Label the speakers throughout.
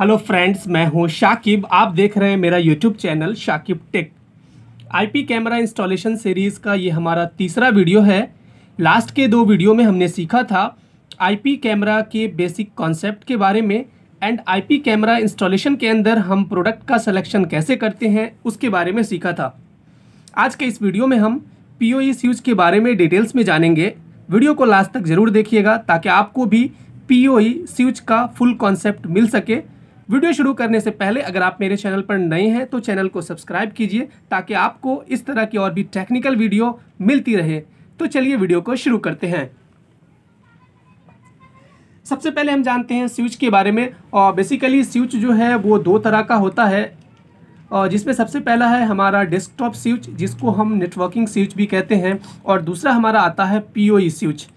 Speaker 1: Hello friends, मैं हूं शाकिब। आप देख रहे हैं मेरा YouTube channel Shakib tech. IP camera installation series का ये हमारा तीसरा वीडियो है। लास्ट के दो वीडियो में हमने सीखा था आईपी कैमरा के बेसिक कॉन्सेप्ट के बारे में एंड आईपी कैमरा इंस्टॉलेशन के अंदर हम प्रोडक्ट का सिलेक्शन कैसे करते हैं उसके बारे में सीखा था। आज के इस वीडियो में हम पीओई स्विच के बारे में डिटेल्स में जानेंगे। वीडियो को लास्ट तक ज़रूर देखिएगा ताकि आपको भी पीओई स्विच का फुल कॉन्सेप्ट मिल सके। वीडियो शुरू करने से पहले अगर आप मेरे चैनल पर नए हैं तो चैनल को सब्सक्राइब कीजिए ताकि आपको इस तरह की और भी टेक्निकल वीडियो मिलती रहे। तो चलिए वीडियो को शुरू करते हैं। सबसे पहले हम जानते हैं स्विच के बारे में। और बेसिकली स्विच जो है वो दो तरह का होता है, और जिसमें सबसे पहला है हमारा डेस्कटॉप स्विच जिसको हम नेटवर्किंग स्विच भी कहते हैं, और दूसरा हमारा आता है पीओई स्विच।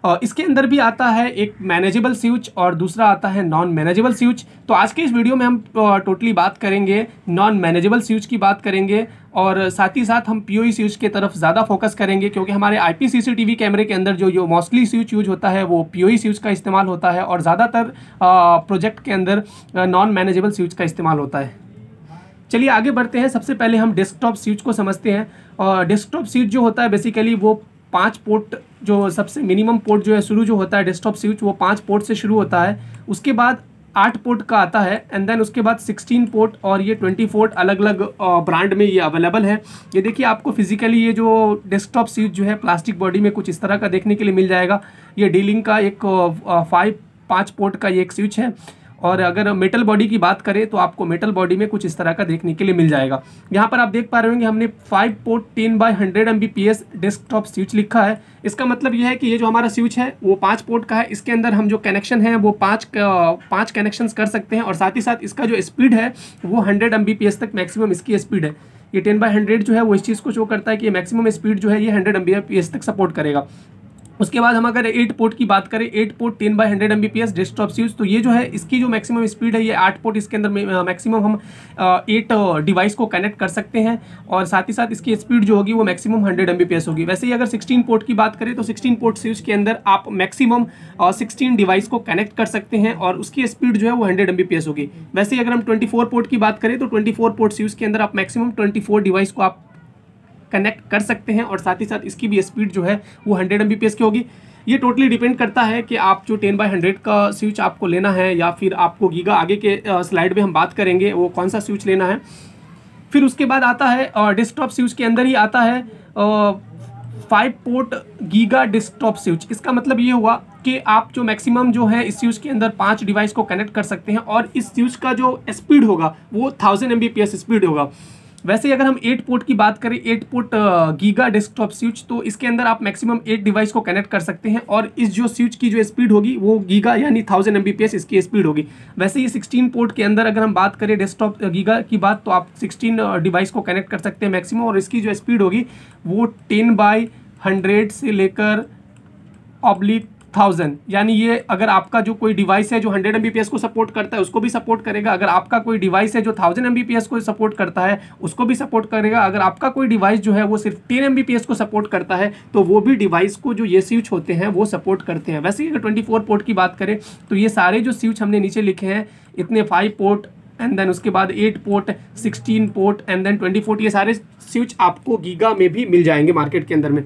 Speaker 1: और इसके अंदर भी आता है एक मैनेजेबल स्विच और दूसरा आता है नॉन मैनेजेबल स्विच। तो आज के इस वीडियो में हम टोटली बात करेंगे नॉन मैनेजेबल स्विच की बात करेंगे, और साथ ही साथ हम पीओई स्विच की तरफ ज़्यादा फोकस करेंगे क्योंकि हमारे आईपी सीसीटीवी कैमरे के अंदर जो मोस्टली स्विच यूज होता है वो पीओई स्विच का इस्तेमाल होता है, और ज़्यादातर प्रोजेक्ट के अंदर नॉन मैनेजेबल स्विच का इस्तेमाल होता है। चलिए आगे बढ़ते हैं। सबसे पहले हम डेस्कटॉप स्विच को समझते हैं। और डेस्कटॉप स्विच जो होता है बेसिकली वो 5 पोर्ट, जो सबसे मिनिमम पोर्ट जो है शुरू जो होता है डेस्कटॉप स्विच वो 5 पोर्ट से शुरू होता है। उसके बाद 8 पोर्ट का आता है एंड देन उसके बाद 16 पोर्ट, और ये 20 पोर्ट अलग अलग ब्रांड में ये अवेलेबल है। ये देखिए आपको फिजिकली ये जो डेस्कटॉप स्विच जो है प्लास्टिक बॉडी में कुछ इस तरह का देखने के लिए मिल जाएगा। ये डीलिंग का एक 5 पोर्ट का ये एक स्विच है, और अगर मेटल बॉडी की बात करें तो आपको मेटल बॉडी में कुछ इस तरह का देखने के लिए मिल जाएगा। यहाँ पर आप देख पा रहे होंगे हमने 5 पोर्ट 10/100 Mbps डेस्कटॉप स्विच लिखा है। इसका मतलब यह है कि ये जो हमारा स्विच है वो 5 पोर्ट का है। इसके अंदर हम जो कनेक्शन है वो 5 कनेक्शंस कर सकते हैं, और साथ ही साथ इसका जो स्पीड है वो 100 Mbps तक मैक्सिमम इसकी स्पीड है। ये 10/100 जो है वो इस चीज़ को शो करता है कि मैक्सिमम स्पीड जो है ये 100 Mbps तक सपोर्ट करेगा। उसके बाद हम अगर 8 पोर्ट की बात करें, 8 पोर्ट 10/100 Mbps डेस्कटॉप स्विच, तो ये जो है इसकी जो मैक्सिमम स्पीड है ये 8 पोर्ट, इसके अंदर मैक्सिमम हम 8 डिवाइस को कनेक्ट कर सकते हैं, और साथ ही साथ इसकी स्पीड जो होगी वो मैक्सिमम 100 Mbps होगी। वैसे ही अगर 16 पोर्ट की बात करें तो 16 पोर्ट स्विच के अंदर आप मैक्सिमम 16 डिवाइस को कनेक्ट कर सकते हैं, और उसकी स्पीड जो है वो 100 Mbps होगी। वैसे ही अगर हम 24 पोर्ट की बात करें तो 24 पोर्ट स्विच के अंदर आप मैक्सिमम 24 डिवाइस को आप कनेक्ट कर सकते हैं, और साथ ही साथ इसकी भी स्पीड जो है वो 100 Mbps की होगी। ये टोटली डिपेंड करता है कि आप जो 10/100 का स्विच आपको लेना है या फिर आपको गीगा, आगे के स्लाइड में हम बात करेंगे वो कौन सा स्विच लेना है। फिर उसके बाद आता है डेस्कटॉप स्विच के अंदर ही आता है 5 पोर्ट गीगा डेस्कटॉप स्विच। इसका मतलब ये हुआ कि आप जो मैक्सिमम जो है इस स्विच के अंदर 5 डिवाइस को कनेक्ट कर सकते हैं, और इस स्विच का जो स्पीड होगा वो 1000 Mbps स्पीड होगा। वैसे ही अगर हम 8 पोर्ट की बात करें, 8 पोर्ट गीगा डेस्कटॉप स्विच, तो इसके अंदर आप मैक्सिमम 8 डिवाइस को कनेक्ट कर सकते हैं, और इस जो स्विच की जो स्पीड होगी वो गीगा यानी 1000 Mbps इसकी स्पीड होगी। वैसे ही 16 पोर्ट के अंदर अगर हम बात करें डेस्कटॉप गीगा की बात, तो आप 16 डिवाइस को कनेक्ट कर सकते हैं मैक्सिमम, और इसकी जो स्पीड होगी वो 10/100 से लेकर /1000, यानी ये अगर आपका जो कोई डिवाइस है जो 100 Mbps को सपोर्ट करता है उसको भी सपोर्ट करेगा। अगर आपका कोई डिवाइस है जो 1000 Mbps को सपोर्ट करता है उसको भी सपोर्ट करेगा। अगर आपका कोई डिवाइस जो है वो सिर्फ 10 Mbps को सपोर्ट करता है तो वो भी डिवाइस को जो ये स्विच होते हैं वो सपोर्ट करते हैं। वैसे ही अगर 24 पोर्ट की बात करें तो ये सारे जो स्विच हमने नीचे लिखे हैं, इतने 5 पोर्ट एंड देन उसके बाद 8 port, 16 port and then 20 port, ये सारे स्विच आपको गीगा में भी मिल जाएंगे मार्केट के अंदर में।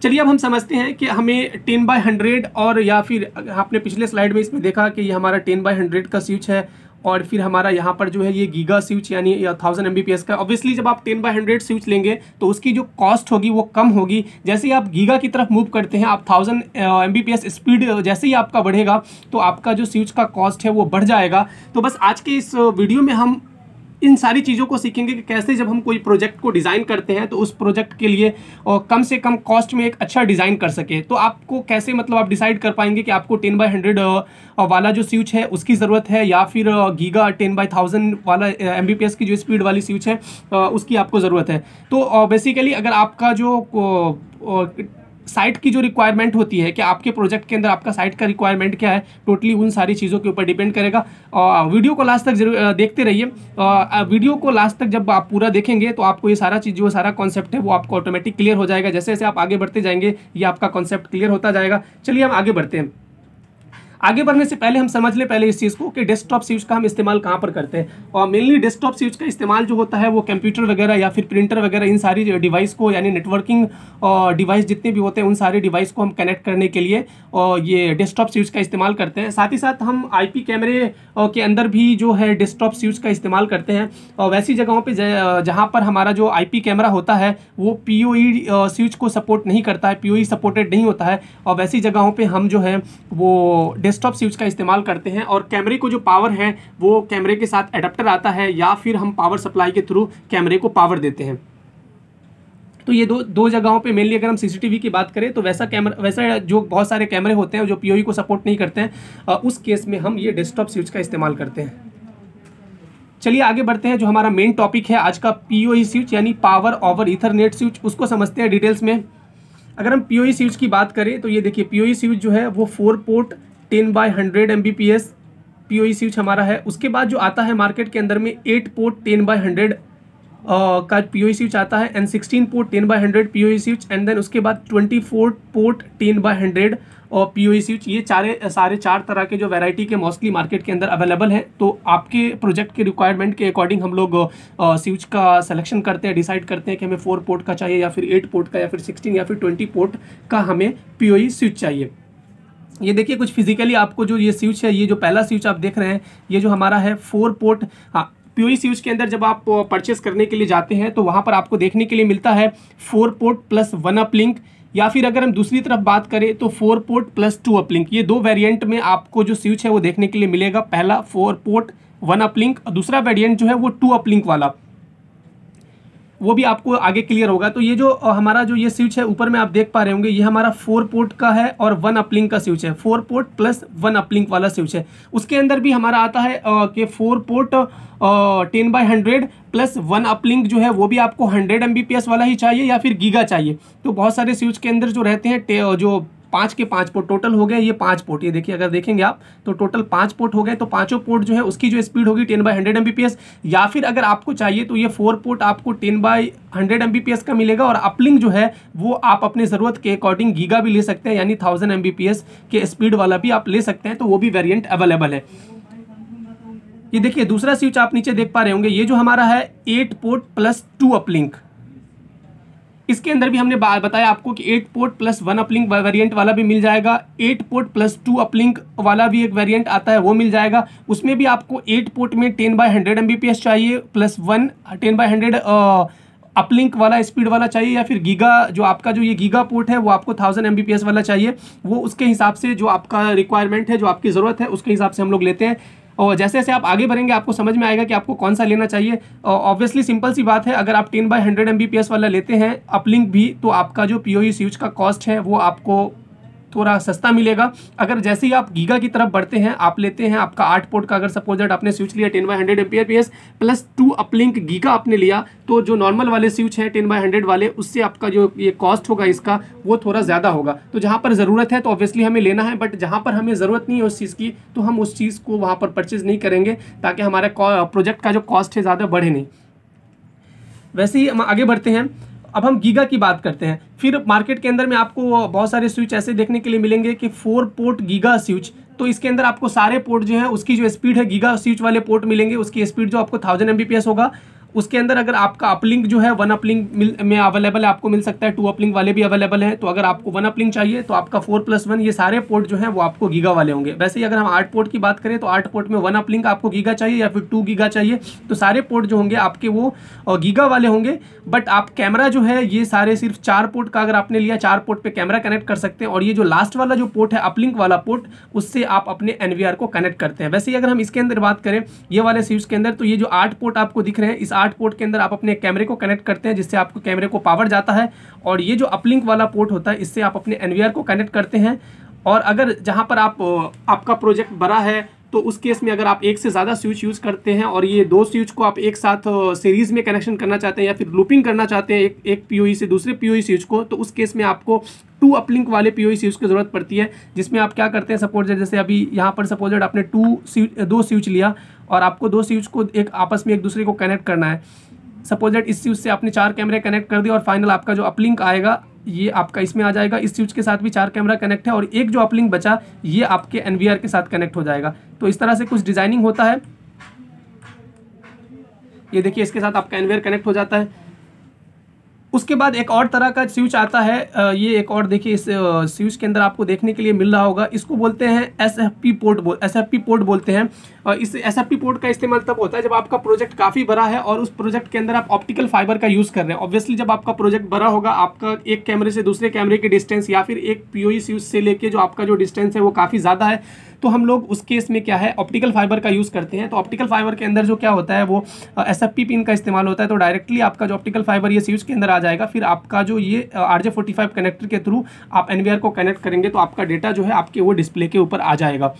Speaker 1: चलिए अब हम समझते हैं कि हमें 10/100 और या फिर आपने पिछले स्लाइड में इसमें देखा कि ये हमारा 10/100 का स्विच है, और फिर हमारा यहाँ पर जो है ये गीगा स्विच यानी 1000 Mbps का। ऑब्वियसली जब आप 10/100 स्विच लेंगे तो उसकी जो कॉस्ट होगी वो कम होगी। जैसे ही आप गीगा की तरफ मूव करते हैं, आप 1000 Mbps स्पीड जैसे ही आपका बढ़ेगा तो आपका जो स्विच का कॉस्ट है वो बढ़ जाएगा। तो बस आज के इस वीडियो में हम इन सारी चीज़ों को सीखेंगे कि कैसे जब हम कोई प्रोजेक्ट को डिज़ाइन करते हैं तो उस प्रोजेक्ट के लिए कम से कम कॉस्ट में एक अच्छा डिज़ाइन कर सके। तो आपको कैसे मतलब आप डिसाइड कर पाएंगे कि आपको 10/100 वाला जो स्विच है उसकी ज़रूरत है, या फिर गीगा 10/1000 वाला Mbps की जो स्पीड वाली स्विच है उसकी आपको ज़रूरत है। तो बेसिकली अगर आपका जो साइट की जो रिक्वायरमेंट होती है कि आपके प्रोजेक्ट के अंदर आपका साइट का रिक्वायरमेंट क्या है, टोटली उन सारी चीज़ों के ऊपर डिपेंड करेगा। वीडियो को लास्ट तक जरूर देखते रहिए। वीडियो को लास्ट तक जब आप पूरा देखेंगे तो आपको ये सारा चीज़ जो सारा कॉन्सेप्ट है वो आपको ऑटोमेटिक क्लियर हो जाएगा। जैसे जैसे आप आगे बढ़ते जाएंगे ये आपका कॉन्सेप्ट क्लियर होता जाएगा। चलिए हम आगे बढ़ते हैं। आगे बढ़ने से पहले हम समझ लें पहले इस चीज़ को कि डेस्कटॉप स्विच का हम इस्तेमाल कहाँ पर करते हैं। और मेनली डेस्कटॉप स्विच का इस्तेमाल जो होता है वो कंप्यूटर वगैरह या फिर प्रिंटर वगैरह इन सारी डिवाइस को, यानी नेटवर्किंग डिवाइस जितने भी होते हैं उन सारे डिवाइस को हम कनेक्ट करने के लिए और ये डेस्कटॉप स्विच का इस्तेमाल करते हैं। साथ ही साथ हम IP कैमरे के अंदर भी जो है डेस्कटॉप स्विच का इस्तेमाल करते हैं। और वैसी जगहों पे जहाँ पर हमारा जो IP कैमरा होता है वो PoE स्विच को सपोर्ट नहीं करता है, PoE सपोर्टेड नहीं होता है, और वैसी जगहों पे हम जो है वो डेस्कटॉप स्विच का इस्तेमाल करते हैं। और कैमरे को जो पावर है वो कैमरे के साथ एडाप्टर आता है या फिर हम पावर सप्लाई के थ्रू कैमरे को पावर देते हैं। तो ये दो जगहों पे मेनली अगर हम CCTV की बात करें तो वैसा जो बहुत सारे कैमरे होते हैं जो PoE को सपोर्ट नहीं करते हैं, उस केस में हम ये डेस्कटॉप स्विच का इस्तेमाल करते हैं। चलिए आगे बढ़ते हैं। जो हमारा मेन टॉपिक है आज का PoE स्विच यानी पावर ओवर ईथरनेट स्विच, उसको समझते हैं डिटेल्स में। अगर हम PoE स्विच की बात करें तो ये देखिए PoE स्विच जो है वो 4 पोर्ट 10/100 Mbps PoE स्विच हमारा है। उसके बाद जो आता है मार्केट के अंदर में 8 पोर्ट 10/100 का PoE स्विच आता है, and 16 port 10/100 PoE switch, and then उसके बाद 24 पोर्ट 10/100 और PoE स्विच। ये सारे चार तरह के जो वैरायटी के मोस्टली मार्केट के अंदर अवेलेबल है। तो आपके प्रोजेक्ट के रिक्वायरमेंट के अकॉर्डिंग हम लोग स्विच का सिलेक्शन करते हैं, डिसाइड करते हैं कि हमें 4 पोर्ट का चाहिए या फिर 8 पोर्ट का या फिर 16 या फिर 20 पोर्ट का हमें PoE स्विच चाहिए। ये देखिए कुछ फिजिकली आपको जो ये स्विच है, ये जो पहला स्विच आप देख रहे हैं ये जो हमारा है 4 पोर्ट। हाँ, PoE स्विच के अंदर जब आप परचेस करने के लिए जाते हैं तो वहाँ पर आपको देखने के लिए मिलता है 4 पोर्ट प्लस 1 अपलिंक, या फिर अगर हम दूसरी तरफ बात करें तो 4 पोर्ट प्लस 2 अपलिंक। ये दो वेरिएंट में आपको जो स्विच है वो देखने के लिए मिलेगा। पहला 4 पोर्ट 1 अपलिंक और दूसरा वेरिएंट जो है वो 2 अपलिंक वाला, वो भी आपको आगे क्लियर होगा। तो ये जो हमारा जो ये स्विच है ऊपर में आप देख पा रहे होंगे, ये हमारा 4 पोर्ट का है और 1 अपलिंक का स्विच है। 4 पोर्ट प्लस 1 अपलिंक वाला स्विच है। उसके अंदर भी हमारा आता है कि 4 पोर्ट 10/100 प्लस 1 अपलिंक जो है वो भी आपको 100 Mbps वाला ही चाहिए या फिर गीगा चाहिए। तो बहुत सारे स्विच के अंदर जो रहते हैं जो 5 के 5 पोर्ट टोटल हो गए, ये 5 पोर्ट, ये देखिए अगर देखेंगे आप तो टोटल 5 पोर्ट हो गए। तो पांचों पोर्ट जो है उसकी जो स्पीड होगी 10/100 Mbps, या फिर अगर आपको चाहिए तो ये 4 पोर्ट आपको 10/100 Mbps का मिलेगा, और अपलिंक जो है वो आप अपने ज़रूरत के अकॉर्डिंग गीगा भी ले सकते हैं, यानी 1000 Mbps के स्पीड वाला भी आप ले सकते हैं। तो वो भी वेरिएंट अवेलेबल है। ये देखिए दूसरा स्विच आप नीचे देख पा रहे होंगे, ये जो हमारा है 8 पोर्ट प्लस 2 अपलिंक। इसके अंदर भी हमने बताया आपको कि 8 पोर्ट प्लस 1 अपलिंक वेरिएंट वाला भी मिल जाएगा। 8 पोर्ट प्लस 2 अपलिंक वाला भी एक वेरिएंट आता है, वो मिल जाएगा। उसमें भी आपको 8 पोर्ट में 10/100 Mbps चाहिए प्लस 1 10/100 अपलिंक वाला स्पीड वाला चाहिए, या फिर गीगा जो आपका जो ये गीगा पोर्ट है वो आपको 1000 Mbps वाला चाहिए। वो उसके हिसाब से जो आपका रिक्वायरमेंट है, जो आपकी ज़रूरत है, उसके हिसाब से हम लोग लेते हैं। और जैसे जैसे आप आगे बढ़ेंगे आपको समझ में आएगा कि आपको कौन सा लेना चाहिए। ऑब्वियसली सिंपल सी बात है, अगर आप 10/100 Mbps वाला लेते हैं अपलिंक भी, तो आपका जो PoE स्विच का कॉस्ट है वो आपको थोड़ा सस्ता मिलेगा। अगर जैसे ही आप गीगा की तरफ बढ़ते हैं, आप लेते हैं आपका 8 पोर्ट का, अगर सपोज दैट आपने स्विच लिया 10/100 Mbps प्लस 2 अपलिंक गीगा आपने लिया, तो जो नॉर्मल वाले स्विच है 10/100 वाले, उससे आपका जो ये कॉस्ट होगा इसका वो थोड़ा ज़्यादा होगा। तो जहाँ पर ज़रूरत है तो ऑब्वियसली हमें लेना है, बट जहाँ पर हमें ज़रूरत नहीं है उस चीज़ की तो हम उस चीज़ को वहाँ पर परचेज़ नहीं करेंगे, ताकि हमारे प्रोजेक्ट का जो कॉस्ट है ज़्यादा बढ़े नहीं। वैसे ही हम आगे बढ़ते हैं। अब हम गीगा की बात करते हैं। फिर मार्केट के अंदर में आपको बहुत सारे स्विच ऐसे देखने के लिए मिलेंगे कि 4 पोर्ट गीगा स्विच। तो इसके अंदर आपको सारे पोर्ट जो है उसकी जो स्पीड है, गीगा स्विच वाले पोर्ट मिलेंगे, उसकी स्पीड जो आपको 1000 Mbps होगा। उसके अंदर अगर आपका अपलिंक जो है 1 अपलिंक में अवेलेबल है, आपको मिल सकता है, 2 अपलिंक वाले भी अवेलेबल हैं। तो अगर आपको 1 अपलिंक चाहिए तो आपका 4+1 ये सारे पोर्ट जो हैं वो आपको गीगा वाले होंगे। वैसे ही अगर हम 8 पोर्ट की बात करें तो 8 पोर्ट में 1 अपलिंक आपको गीगा चाहिए या फिर 2 गीगा चाहिए, तो सारे पोर्ट जो होंगे आपके वो गीगा वाले होंगे। बट आप कैमरा जो है ये सारे सिर्फ 4 पोर्ट का अगर आपने लिया, 4 पोर्ट पे कैमरा कनेक्ट कर सकते हैं, और ये जो लास्ट वाला जो पोर्ट है अपलिंक वाला पोर्ट, उससे आप अपने NVR को कनेक्ट करते हैं। वैसे ही अगर हम इसके अंदर बात करें ये वाले स्विच के अंदर, तो ये जो 8 पोर्ट आपको दिख रहे हैं, इस 8 पोर्ट के अंदर आप अपने कैमरे को कनेक्ट करते हैं, जिससे आपको कैमरे को पावर जाता है। और ये जो अपलिंक वाला पोर्ट होता है, इससे आप अपने NVR को कनेक्ट करते हैं। और अगर जहां पर आपका प्रोजेक्ट बड़ा है तो उस केस में अगर आप एक से ज़्यादा स्विच यूज़ करते हैं और ये 2 स्विच को आप एक साथ सीरीज़ में कनेक्शन करना चाहते हैं या फिर लूपिंग करना चाहते हैं एक PoE से दूसरे PoE स्विच को, तो उस केस में आपको 2 अपलिंक वाले PoE स्विच की ज़रूरत पड़ती है। जिसमें आप क्या करते हैं, सपोज जैसे अभी यहाँ पर सपोज आपने 2 स्विच लिया और आपको 2 स्विच को एक आपस में एक दूसरे को कनेक्ट करना है। सपोज दैट इस स्विच से आपने 4 कैमरे कनेक्ट कर दिए और फाइनल आपका जो अपलिंक आएगा ये आपका इसमें आ जाएगा। इस स्विच के साथ भी 4 कैमरा कनेक्ट है और एक जो अपलिंक बचा ये आपके NVR के साथ कनेक्ट हो जाएगा। तो इस तरह से कुछ डिजाइनिंग होता है। ये देखिए इसके साथ आपका NVR कनेक्ट हो जाता है। उसके बाद एक और तरह का स्विच आता है, ये एक और देखिए इस स्विच के अंदर आपको देखने के लिए मिल रहा होगा, इसको बोलते हैं SFP पोर्ट बोलते हैं। इस SFP पोर्ट का इस्तेमाल तब होता है जब आपका प्रोजेक्ट काफ़ी बड़ा है और उस प्रोजेक्ट के अंदर आप ऑप्टिकल फाइबर का यूज़ कर रहे हैं। ऑब्वियसली जब आपका प्रोजेक्ट बड़ा होगा, आपका एक कैमरे से दूसरे कैमरे की डिस्टेंस या फिर एक PoE स्विच से लेके जो आपका जो डिस्टेंस है वो काफ़ी ज़्यादा है, तो हम लोग उस केस में क्या है ऑप्टिकल फाइबर का यूज़ करते हैं। तो ऑप्टिकल फाइबर के अंदर जो क्या होता है वो SFP पिन का इस्तेमाल होता है। तो डायरेक्टली आपका जो ऑप्टिकल फाइबर ये स्विच के अंदर आ जाएगा, फिर आपका जो ये RJ45 कनेक्टर के थ्रू आप NVR को कनेक्ट करेंगे तो आपका डेटा जो है आपके वो डिस्प्ले के ऊपर आ जाएगा।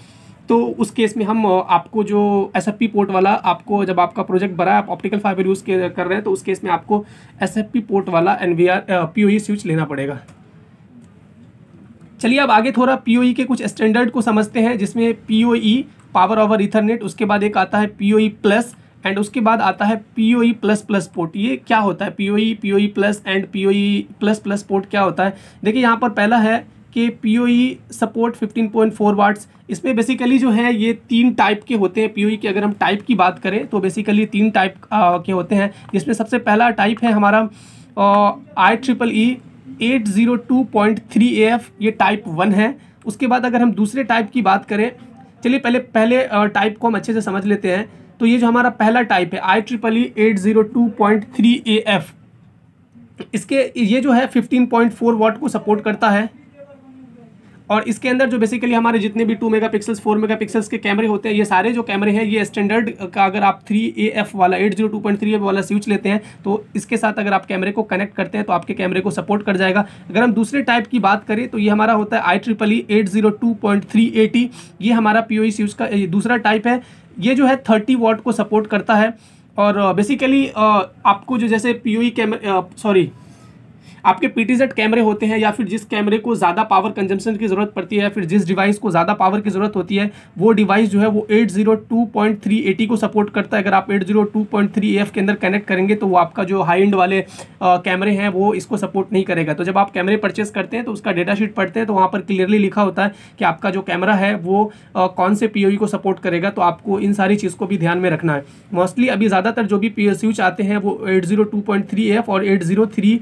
Speaker 1: तो उस केस में हम आपको जो SFP पोर्ट वाला, आपको जब आपका प्रोजेक्ट बड़ा है आप ऑप्टिकल फाइबर यूज़ कर रहे हैं तो उस केस में आपको SFP पोर्ट वाला NVR PoE स्विच लेना पड़ेगा। चलिए अब आगे थोड़ा PoE के कुछ स्टैंडर्ड को समझते हैं, जिसमें PoE पावर ओवर ईथरनेट, उसके बाद एक आता है PoE प्लस एंड उसके बाद आता है PoE प्लस प्लस पोर्ट। ये क्या होता है PoE plus and PoE plus plus port क्या होता है? देखिए यहाँ पर पहला है कि PoE सपोर्ट 15.4 वाट्स। इसमें बेसिकली जो है ये 3 टाइप के होते हैं। PoE की अगर हम टाइप की बात करें तो बेसिकली 3 टाइप के होते हैं, जिसमें सबसे पहला टाइप है हमारा IEEE 802.3 AF, ये टाइप 1 है। उसके बाद अगर हम दूसरे टाइप की बात करें, चलिए पहले टाइप को हम अच्छे से समझ लेते हैं। तो ये जो हमारा पहला टाइप है IEEE 802.3 AF, इसके ये जो है 15.4 वाट को सपोर्ट करता है और इसके अंदर जो बेसिकली हमारे जितने भी 2 मेगापिक्सल्स 4 मेगापिक्सल्स के कैमरे होते हैं, ये सारे जो कैमरे हैं ये स्टैंडर्ड का अगर आप 3AF वाला 802.3 AF वाला स्विच लेते हैं तो इसके साथ अगर आप कैमरे को कनेक्ट करते हैं तो आपके कैमरे को सपोर्ट कर जाएगा। अगर हम दूसरे टाइप की बात करें तो ये हमारा होता है IEEE 802.3 AT, ये हमारा PoE स्विच का दूसरा टाइप है। ये जो है 30 वाट को सपोर्ट करता है और बेसिकली आपको जो जैसे PoE कैमरे आपके PTZ कैमरे होते हैं या फिर जिस कैमरे को ज़्यादा पावर कंजम्पशन की ज़रूरत पड़ती है या फिर जिस डिवाइस को ज़्यादा पावर की ज़रूरत होती है, वो डिवाइस जो है वो 802.3 AT को सपोर्ट करता है। अगर आप 802.3 AF के अंदर कनेक्ट करेंगे तो वो आपका जो हाई एंड वाले कैमरे हैं वो इसको सपोर्ट नहीं करेगा। तो जब आप कैमरे परचेस करते हैं तो उसका डेटा शीट पढ़ते हैं तो वहाँ पर क्लियरली लिखा होता है कि आपका जो कैमरा है वो कौन से PoE को सपोर्ट करेगा। तो आपको इन सारी चीज़ को भी ध्यान में रखना है। मोस्टली अभी ज़्यादातर जो भी स्विच आते हैं वो 802.3 AF और 803.3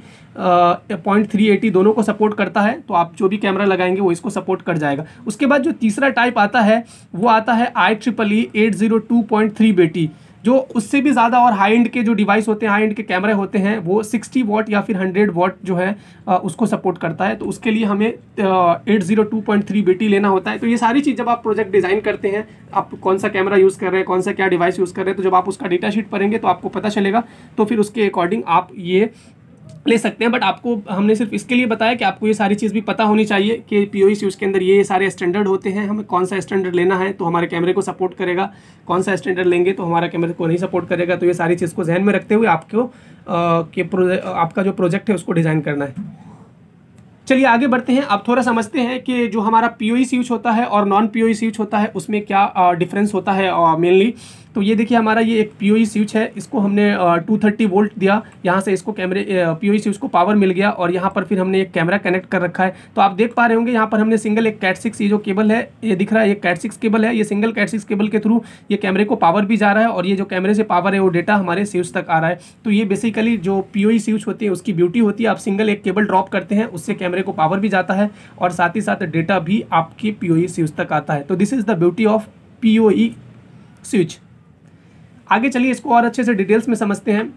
Speaker 1: AT दोनों को सपोर्ट करता है। तो आप जो भी कैमरा लगाएंगे वो इसको सपोर्ट कर जाएगा। उसके बाद जो तीसरा टाइप आता है वो आता है IEEE 802.3 BT, जो उससे भी ज़्यादा और हाई एंड के जो डिवाइस होते हैं, हाई एंड के कैमरे होते हैं, वो 60 वाट या फिर 100 वाट जो है उसको सपोर्ट करता है। तो उसके लिए हमें 802.3 BT लेना होता है। तो ये सारी चीज़ जब आप प्रोजेक्ट डिज़ाइन करते हैं, आप कौन सा कैमरा यूज़ कर रहे हैं, कौन सा क्या डिवाइस यूज़ कर रहे हैं, तो जब आप उसका डेटा शीट पढ़ेंगे तो आपको पता चलेगा। तो फिर उसके अकॉर्डिंग आप ये ले सकते हैं। बट आपको हमने सिर्फ इसके लिए बताया कि आपको ये सारी चीज़ भी पता होनी चाहिए कि PoE स्विच के अंदर ये सारे स्टैंडर्ड होते हैं, हमें कौन सा स्टैंडर्ड लेना है तो हमारे कैमरे को सपोर्ट करेगा, कौन सा स्टैंडर्ड लेंगे तो हमारा कैमरे को नहीं सपोर्ट करेगा। तो ये सारी चीज़ को ध्यान में रखते हुए आपको आपका जो प्रोजेक्ट है उसको डिज़ाइन करना है। चलिए आगे बढ़ते हैं। अब थोड़ा समझते हैं कि जो हमारा PoE स्विच होता है और नॉन PoE स्विच होता है उसमें क्या डिफरेंस होता है मेनली। तो ये देखिए हमारा ये एक PoE स्विच है, इसको हमने 230 वोल्ट दिया, यहाँ से इसको कैमरे PoE स्विच को पावर मिल गया और यहाँ पर फिर हमने एक कैमरा कनेक्ट कर रखा है। तो आप देख पा रहे होंगे यहाँ पर हमने सिंगल एक Cat6 ये जो केबल है ये दिख रहा है, ये Cat6 केबल है। ये सिंगल Cat6 केबल के थ्रू ये कैमरे को पावर भी जा रहा है और ये जो कैमरे से पावर है वो डेटा हमारे स्विच तक आ रहा है। तो ये बेसिकली जो PoE स्विच होती है उसकी ब्यूटी होती है। आप सिंगल एक केबल ड्रॉप करते हैं, उससे कैमरे को पावर भी जाता है और साथ ही साथ डेटा भी आपके PoE स्विच तक आता है। तो this is the beauty of PoE switch. आगे चलिए इसको और अच्छे से डिटेल्स में समझते हैं।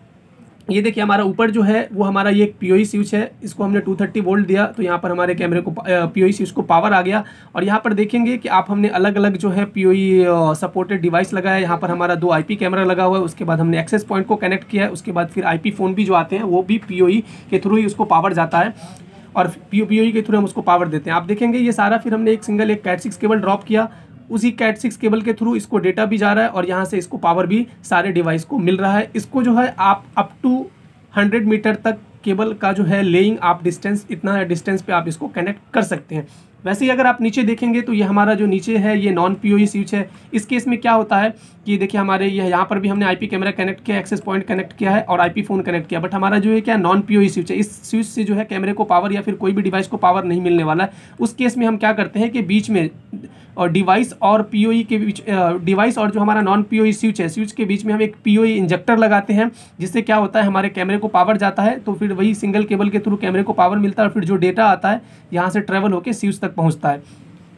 Speaker 1: ये देखिए हमारा ऊपर जो है वो हमारा ये एक PoE स्विच है, इसको हमने 230 वोल्ट दिया तो यहाँ पर हमारे कैमरे को PoE स्विच को पावर आ गया। और यहाँ पर देखेंगे कि आप हमने अलग अलग जो है PoE सपोर्टेड डिवाइस लगाया है। यहाँ पर हमारा 2 IP कैमरा लगा हुआ है, उसके बाद हमने एक्सेस पॉइंट को कनेक्ट किया है, उसके बाद फिर IP फ़ोन भी जो आते हैं वो भी PoE के थ्रू ही उसको पावर जाता है और PoE के थ्रू हम उसको पावर देते हैं। आप देखेंगे ये सारा फिर हमने एक सिंगल एक Cat6 केबल ड्रॉप किया, उसी Cat6 केबल के थ्रू इसको डेटा भी जा रहा है और यहाँ से इसको पावर भी सारे डिवाइस को मिल रहा है। इसको जो है आप अप टू 100 मीटर तक केबल का जो है लेइंग आप डिस्टेंस, इतना डिस्टेंस पे आप इसको कनेक्ट कर सकते हैं। वैसे ही अगर आप नीचे देखेंगे तो ये हमारा जो नीचे है ये नॉन पीओई स्विच है। इस केस में क्या होता है कि देखिए हमारे ये यहाँ पर भी हमने आईपी कैमरा कनेक्ट किया, एक्सेस पॉइंट कनेक्ट किया है और आईपी फ़ोन कनेक्ट किया, बट हमारा जो है क्या नॉन पीओई स्विच है। इस स्विच से जो है कैमरे को पावर या फिर कोई भी डिवाइस को पावर नहीं मिलने वाला है। उस केस में हम क्या करते हैं कि बीच में और डिवाइस और पीओई के बीच, डिवाइस और जो हमारा नॉन पीओई स्विच है, स्विच के बीच में हम एक पीओई इंजेक्टर लगाते हैं, जिससे क्या होता है हमारे कैमरे को पावर जाता है, तो फिर वही सिंगल केबल के थ्रू कैमरे को पावर मिलता है और फिर जो डेटा आता है यहाँ से ट्रेवल होकर स्विच तक पहुँचता है।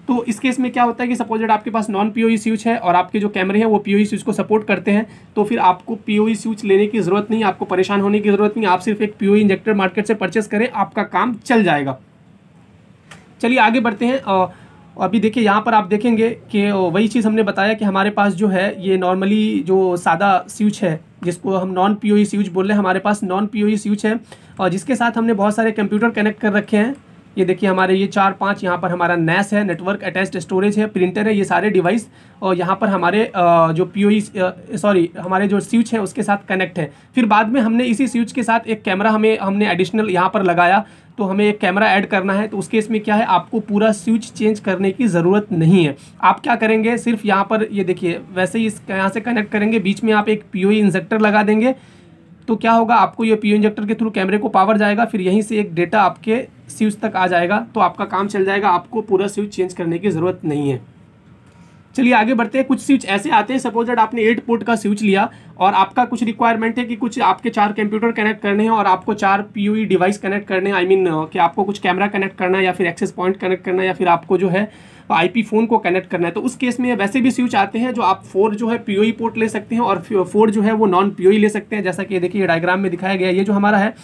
Speaker 1: तो इस केस में क्या होता है कि सपोज आपके पास नॉन पीओई स्विच है और आपके जो कैमरे हैं वो पीओई स्विच को सपोर्ट करते हैं, तो फिर आपको पीओई स्विच लेने की ज़रूरत नहीं, आपको परेशान होने की ज़रूरत नहीं। आप सिर्फ एक पीओई इंजेक्टर मार्केट से परचेस करें, आपका काम चल जाएगा। चलिए आगे बढ़ते हैं। अभी देखिए यहाँ पर आप देखेंगे कि वही चीज़ हमने बताया कि हमारे पास जो है ये नॉर्मली जो सादा स्विच है जिसको हम नॉन पीओई स्विच बोल रहे हैं, हमारे पास नॉन पीओई स्विच है और जिसके साथ हमने बहुत सारे कंप्यूटर कनेक्ट कर रखे हैं। ये देखिए हमारे ये 4-5 यहाँ पर हमारा NAS है, नेटवर्क अटैच्ड स्टोरेज है, प्रिंटर है, ये सारे डिवाइस और यहाँ पर हमारे जो हमारे जो स्विच है उसके साथ कनेक्ट है। फिर बाद में हमने इसी स्विच के साथ एक कैमरा हमने एडिशनल यहाँ पर लगाया, तो हमें एक कैमरा ऐड करना है। तो उस केस में क्या है, आपको पूरा स्विच चेंज करने की ज़रूरत नहीं है। आप क्या करेंगे, सिर्फ यहाँ पर ये देखिए वैसे ही यहाँ से कनेक्ट करेंगे, बीच में आप एक पीओई इंजेक्टर लगा देंगे, तो क्या होगा आपको ये पीओई इंजेक्टर के थ्रू कैमरे को पावर जाएगा, फिर यहीं से एक डेटा आपके स्विच तक आ जाएगा, तो आपका काम चल जाएगा, आपको पूरा स्विच चेंज करने की ज़रूरत नहीं है। चलिए आगे बढ़ते हैं। कुछ स्विच ऐसे आते हैं, सपोज दैट आपने 8 पोर्ट का स्विच लिया और आपका कुछ रिक्वायरमेंट है कि कुछ आपके 4 कंप्यूटर कनेक्ट करने हैं और आपको 4 पीओई डिवाइस कनेक्ट करने हैं, कि आपको कुछ कैमरा कनेक्ट करना है या फिर एक्सेस पॉइंट कनेक्ट करना है या फिर आपको जो है आईपी फ़ोन को कनेक्ट करना है। तो उस केस में वैसे भी स्विच आते हैं जो आप 4 जो है पीओई पोर्ट ले सकते हैं और 4 जो है वो नॉन पीओई ले सकते हैं। जैसा कि देखिए ये डायग्राम में दिखाया गया है, ये जो हमारा है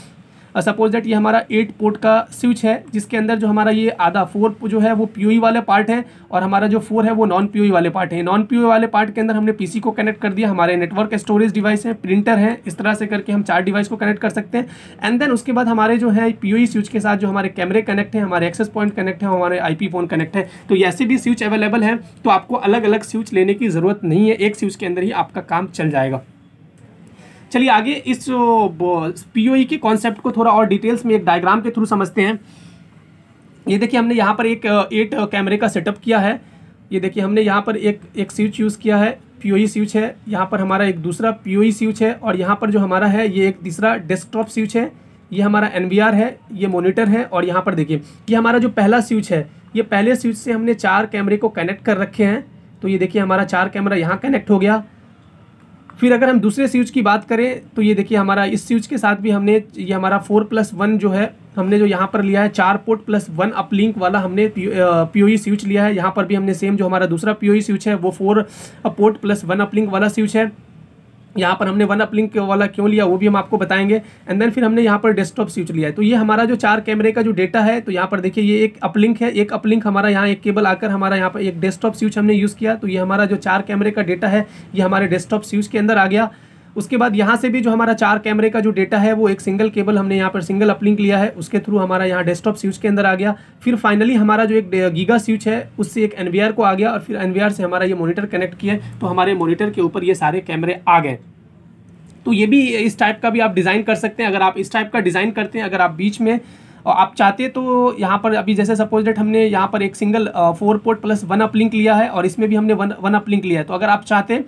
Speaker 1: सपोज दैट ये हमारा 8 पोर्ट का स्विच है, जिसके अंदर जो हमारा ये आधा 4 जो है वो पीओई वाले पार्ट है और हमारा जो 4 है वो नॉन पीओई वाले पार्ट है। नॉन पीओई वाले पार्ट के अंदर हमने पीसी को कनेक्ट कर दिया, हमारे नेटवर्क स्टोरेज डिवाइस है, प्रिंटर है, इस तरह से करके हम 4 डिवाइस को कनेक्ट कर सकते हैं। एंड देन उसके बाद हमारे जो है पीओई स्विच के साथ जो हमारे कैमरे कनेक्ट हैं, हमारे एक्सेस पॉइंट कनेक्ट है, हमारे आईपी फ़ोन कनेक्ट है। तो ऐसे भी स्विच अवेलेबल है, तो आपको अलग अलग स्विच लेने की ज़रूरत नहीं है, एक स्विच के अंदर ही आपका काम चल जाएगा। चलिए आगे इस पीओई के कॉन्सेप्ट को थोड़ा और डिटेल्स में एक डायग्राम के थ्रू समझते हैं। ये देखिए हमने यहाँ पर एक 8 कैमरे का सेटअप किया है। ये देखिए हमने यहाँ पर एक स्विच यूज़ किया है, पीओई स्विच है, यहाँ पर हमारा एक दूसरा पीओई स्विच है और यहाँ पर जो हमारा है ये एक तीसरा डेस्कटॉप स्विच है, ये हमारा NVR है, ये मॉनिटर है और यहाँ पर देखिए ये हमारा जो पहला स्विच है, ये पहले स्विच से हमने 4 कैमरे को कनेक्ट कर रखे हैं। तो ये देखिए हमारा 4 कैमरा यहाँ कनेक्ट हो गया। फिर अगर हम दूसरे स्विच की बात करें तो ये देखिए हमारा इस स्विच के साथ भी हमने ये हमारा 4+1 जो है हमने जो यहाँ पर लिया है 4 पोर्ट +1 अपलिंक वाला हमने पीओई स्विच लिया है। यहाँ पर भी हमने सेम जो हमारा दूसरा पीओई स्विच है वो 4 पोर्ट +1 अपलिंक वाला स्विच है। यहाँ पर हमने 1 अपलिंक वाला क्यों लिया वो भी हम आपको बताएंगे। एंड देन फिर हमने यहाँ पर डेस्कटॉप स्विच लिया है। तो ये हमारा जो 4 कैमरे का जो डेटा है, तो यहाँ पर देखिए ये एक अपलिंक है, एक अपलिंक हमारा यहाँ एक केबल आकर हमारा यहाँ पर एक डेस्कटॉप स्विच हमने यूज़ किया। तो ये हमारा जो 4 कैमरे का डेटा है ये हमारे डेस्कटॉप स्विच के अंदर आ गया। उसके बाद यहाँ से भी जो हमारा 4 कैमरे का जो डेटा है वो एक सिंगल केबल हमने यहाँ पर सिंगल अपलिंक लिया है, उसके थ्रू हमारा यहाँ डेस्कटॉप स्विच के अंदर आ गया। फिर फाइनली हमारा जो एक गीगा स्विच है उससे एक NVR को आ गया और फिर NVR से हमारा ये मॉनिटर कनेक्ट किया, तो हमारे मॉनिटर के ऊपर ये सारे कैमरे आ गए। तो ये भी इस टाइप का भी आप डिज़ाइन कर सकते हैं। अगर आप इस टाइप का डिज़ाइन करते हैं, अगर आप बीच में आप चाहते तो यहाँ पर अभी जैसे सपोज डेट हमने यहाँ पर एक सिंगल 4 पोर्ट +1 अपलिंक लिया है और इसमें भी हमने 1 अपलिंक लिया है। तो अगर आप चाहते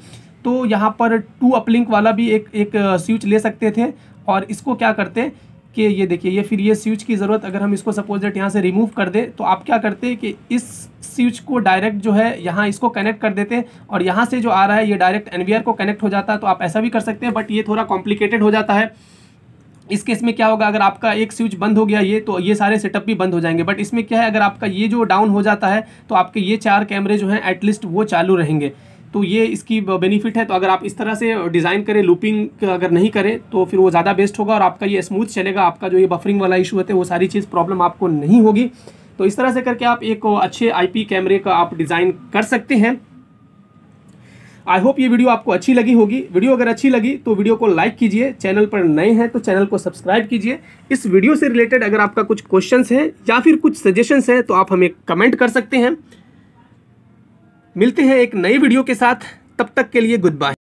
Speaker 1: तो यहाँ पर 2 अपलिंक वाला भी एक स्विच ले सकते थे और इसको क्या करते कि ये देखिए ये फिर ये स्विच की ज़रूरत अगर हम इसको सपोज डेट यहाँ से रिमूव कर दे तो आप क्या करते कि इस स्विच को डायरेक्ट जो है यहाँ इसको कनेक्ट कर देते और यहाँ से जो आ रहा है ये डायरेक्ट NVR को कनेक्ट हो जाता। तो आप ऐसा भी कर सकते हैं, बट ये थोड़ा कॉम्प्लिकेटेड हो जाता है। इस केस में क्या होगा, अगर आपका एक स्विच बंद हो गया ये, तो ये सारे सेटअप भी बंद हो जाएंगे। बट इसमें क्या है, अगर आपका ये जो डाउन हो जाता है तो आपके ये 4 कैमरे जो हैं एटलीस्ट वो चालू रहेंगे। तो ये इसकी बेनिफिट है। तो अगर आप इस तरह से डिज़ाइन करें, लूपिंग अगर नहीं करें तो फिर वो ज़्यादा बेस्ट होगा और आपका ये स्मूथ चलेगा। आपका जो ये बफरिंग वाला इशू होता है वो सारी चीज़ प्रॉब्लम आपको नहीं होगी। तो इस तरह से करके आप एक अच्छे आईपी कैमरे का आप डिज़ाइन कर सकते हैं। आई होप ये वीडियो आपको अच्छी लगी होगी। वीडियो अगर अच्छी लगी तो वीडियो को लाइक कीजिए, चैनल पर नए हैं तो चैनल को सब्सक्राइब कीजिए। इस वीडियो से रिलेटेड अगर आपका कुछ क्वेश्चंस हैं या फिर कुछ सजेशंस हैं तो आप हमें कमेंट कर सकते हैं। मिलते हैं एक नई वीडियो के साथ, तब तक के लिए गुड बाय।